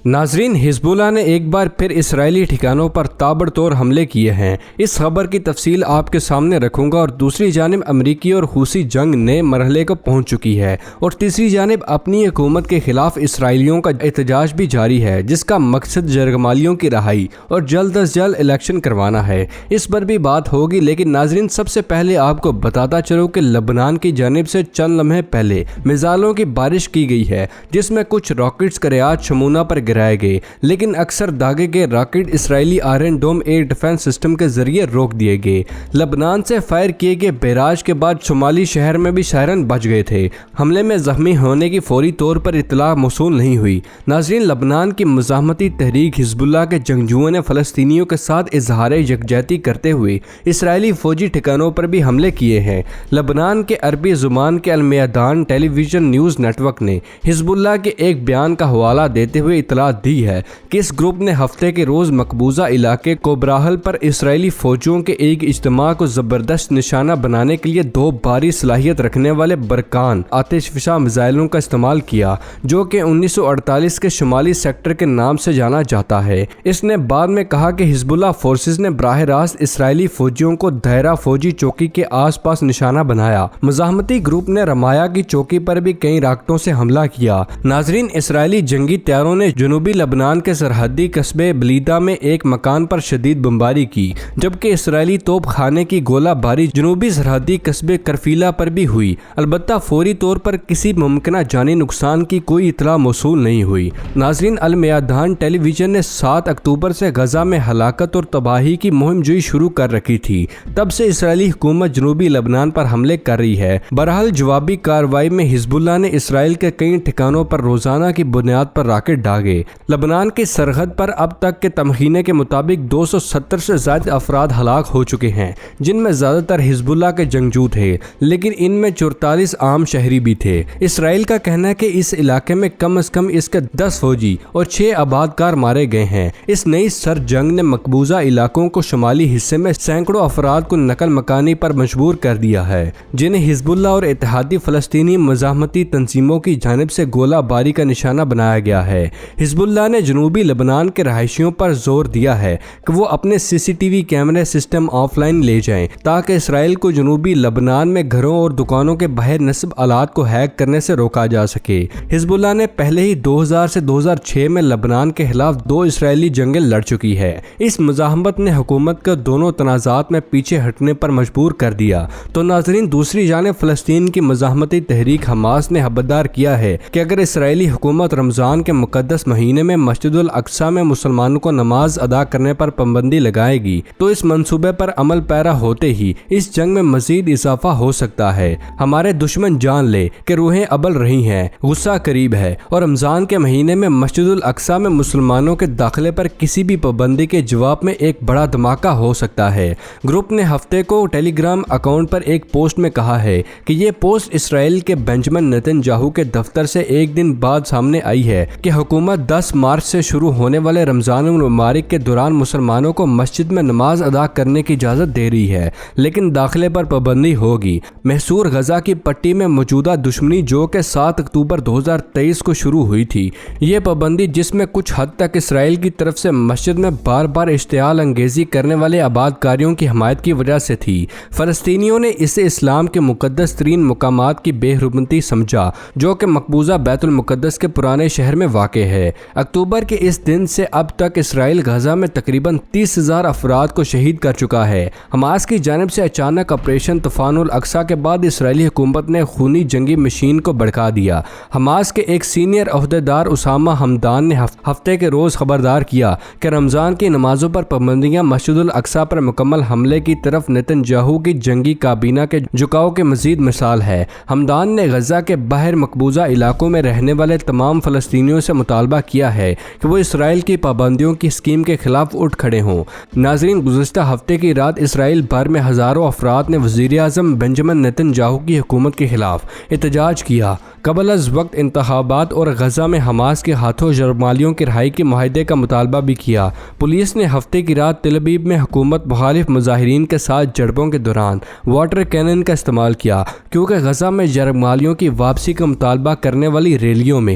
ناظرین، حزب اللہ نے ایک بار پھر اسرائیلی ٹھکانوں پر تابڑتوڑ حملے کیے ہیں۔ اس خبر کی تفصیل آپ کے سامنے رکھوں گا۔ اور دوسری جانب امریکی اور حوثی جنگ نئے مرحلے کو پہنچ چکی ہے، اور تیسری جانب اپنی حکومت کے خلاف اسرائیلیوں کا احتجاج بھی جاری ہے، جس کا مقصد جرگمالیوں کی رہائی اور جلد از جلد الیکشن کروانا ہے۔ اس پر بھی بات ہوگی، لیکن ناظرین سب سے پہلے آپ کو بتاتا چلوں کہ لبنان کی جانب سے چند لمحے پہلے میزائلوں کی بارش کی گئی ہے، جس میں کچھ راکٹس قریات شمونہ پر گرائے گئے، لیکن اکثر داغے گئے راکٹ اسرائیلی Iron Dome air defence system کے ذریعے روک دیے گئے۔ لبنان سے فائر کیے گئے بیراج کے بعد شمالی شہر میں بھی سائرن بج گئے تھے۔ حملے میں زخمی ہونے کی فوری طور پر اطلاع موصول نہیں ہوئی۔ ناظرین، لبنان کی مزاحمتی تحریک حزب اللہ کے جنگجوؤں نے فلسطینیوں کے ساتھ اظہار یکجہتی کرتے ہوئے اسرائیلی فوجی ٹھکانوں پر بھی حملے کیے ہیں۔ لبنان کے عربی زبان کے المیادان ٹیلی ویژن نیوز نیٹ ورک نے حزب اللہ کے ایک بیان کا حوالہ دیتے ہوئے اطلاع دی ہے کہ اس گروپ نے ہفتے کے روز مقبوضہ علاقے کوبراہل پر اسرائیلی فوجیوں کے ایک اجتماع کو زبردست نشانہ بنانے کے لیے 2 بھاری صلاحیت رکھنے والے برکان آتش فشاں میزائلوں کا استعمال کیا، جو کہ 1948 کے شمالی سیکٹر کے نام سے جانا جاتا ہے۔ اس نے بعد میں کہا کہ حزب اللہ فورسز نے براہ راست اسرائیلی فوجیوں کو دائرہ فوجی چوکی کے آس پاس نشانہ بنایا۔ مزاحمتی گروپ نے رمایا کی چوکی پر بھی کئی راکٹوں سے حملہ کیا۔ ناظرین، اسرائیلی جنگی طیاروں نے جنوبی لبنان کے سرحدی قصبے بلیدہ میں ایک مکان پر شدید بمباری کی، جبکہ اسرائیلی توپ خانے کی گولہ باری جنوبی سرحدی قصبے کرفیلا پر بھی ہوئی۔ البتہ فوری طور پر کسی ممکنہ جانی نقصان کی کوئی اطلاع موصول نہیں ہوئی۔ ناظرین، المیادان ٹیلی ویژن نے 7 اکتوبر سے غزہ میں ہلاکت اور تباہی کی مہم جوئی شروع کر رکھی تھی۔ تب سے اسرائیلی حکومت جنوبی لبنان پر حملے کر رہی ہے۔ بہرحال جوابی کارروائی میں حزب اللہ نے اسرائیل کے کئی ٹھکانوں پر روزانہ کی بنیاد پر راکٹ داغے۔ لبنان کی سرحد پر اب تک کے تخمینے کے مطابق 270 سے زائد افراد ہلاک ہو چکے ہیں، جن میں زیادہ تر حزب اللہ کے جنگجو تھے، لیکن ان میں 44 عام شہری بھی تھے۔ اسرائیل کا کہنا ہے کہ اس علاقے میں کم از کم اس کے 10 فوجی اور 6 آباد کار مارے گئے ہیں۔ اس نئی سر جنگ نے مقبوضہ علاقوں کو شمالی حصے میں سینکڑوں افراد کو نقل مکانی پر مجبور کر دیا ہے، جنہیں حزب اللہ اور اتحادی فلسطینی مزاحمتی تنظیموں کی جانب سے گولہ باری کا نشانہ بنایا گیا ہے۔ حزب اللہ نے جنوبی لبنان کے رہائشیوں پر زور دیا ہے کہ وہ اپنے CCTV کیمرے سسٹم آف لائن لے جائیں، تاکہ اسرائیل کو جنوبی لبنان میں گھروں اور دکانوں کے باہر نصب آلات کو ہیک کرنے سے روکا جا سکے۔ حزب اللہ نے پہلے ہی 2000 سے 2006 میں لبنان کے خلاف 2 اسرائیلی جنگیں لڑ چکی ہے۔ اس مزاحمت نے حکومت کو دونوں تنازعات میں پیچھے ہٹنے پر مجبور کر دیا۔ تو ناظرین، دوسری جانب فلسطین کی مزاحمتی تحریک حماس نے خبردار کیا ہے کہ اگر اسرائیلی حکومت رمضان کے مقدس مہینے میں مسجد الاقصی میں مسلمانوں کو نماز ادا کرنے پر پابندی لگائے گی، تو اس منصوبے پر عمل پیرا ہوتے ہی اس جنگ میں مزید اضافہ ہو سکتا ہے۔ ہمارے دشمن جان لے کہ روحیں ابل رہی ہیں، غصہ قریب ہے، اور رمضان کے مہینے میں مسجد الاقصی میں مسلمانوں کے داخلے پر کسی بھی پابندی کے جواب میں ایک بڑا دھماکہ ہو سکتا ہے۔ گروپ نے ہفتے کو ٹیلی گرام اکاؤنٹ پر ایک پوسٹ میں کہا ہے کہ یہ پوسٹ اسرائیل کے بنجمن نیتن کے دفتر سے ایک دن بعد سامنے آئی ہے کہ حکومت 10 مارچ سے شروع ہونے والے رمضان المبارک کے دوران مسلمانوں کو مسجد میں نماز ادا کرنے کی اجازت دے رہی ہے، لیکن داخلے پر پابندی ہوگی۔ محصور غزہ کی پٹی میں موجودہ دشمنی جو کہ 7 اکتوبر 2023 کو شروع ہوئی تھی، یہ پابندی جس میں کچھ حد تک اسرائیل کی طرف سے مسجد میں بار بار اشتعال انگیزی کرنے والے آباد کاریوں کی حمایت کی وجہ سے تھی۔ فلسطینیوں نے اسے اسلام کے مقدس ترین مقامات کی بے حرمتی سمجھا، جو کہ مقبوضہ بیت المقدس کے پرانے شہر میں واقع ہے۔ اکتوبر کے اس دن سے اب تک اسرائیل غزہ میں تقریباً 30,000 افراد کو شہید کر چکا ہے۔ حماس کی جانب سے اچانک آپریشن طوفان الاقصی کے بعد اسرائیلی حکومت نے خونی جنگی مشین کو بھڑکا دیا۔ حماس کے ایک سینئر عہدیدار اسامہ حمدان نے ہفتے کے روز خبردار کیا کہ رمضان کی نمازوں پر پابندیاں مسجد الاقصی پر مکمل حملے کی طرف نیتن یاہو کی جنگی کابینہ کے جھکاؤ کے مزید مثال ہے۔ حمدان نے غزہ کے باہر مقبوضہ علاقوں میں رہنے والے تمام فلسطینیوں سے مطالبہ کیا ہے کہ وہ اسرائیل کی پابندیوں کی اسکیم کے خلاف اٹھ کھڑے ہوں۔ ناظرین، گزشتہ ہفتے کی رات اسرائیل بھر میں ہزاروں افراد نے وزیر اعظم بنجمن نیتن یاہو کی حکومت کے خلاف احتجاج کیا۔ قبل از وقت انتخابات اور غزہ میں حماس کے ہاتھوں جرگمالیوں کی رہائی کے معاہدے کا مطالبہ بھی کیا۔ پولیس نے ہفتے کی رات تل ابیب میں حکومت مخالف مظاہرین کے ساتھ جھڑپوں کے دوران واٹر کینن کا استعمال کیا، کیونکہ غزہ میں جرگمالیوں کی واپسی کا مطالبہ کرنے والی ریلیوں میں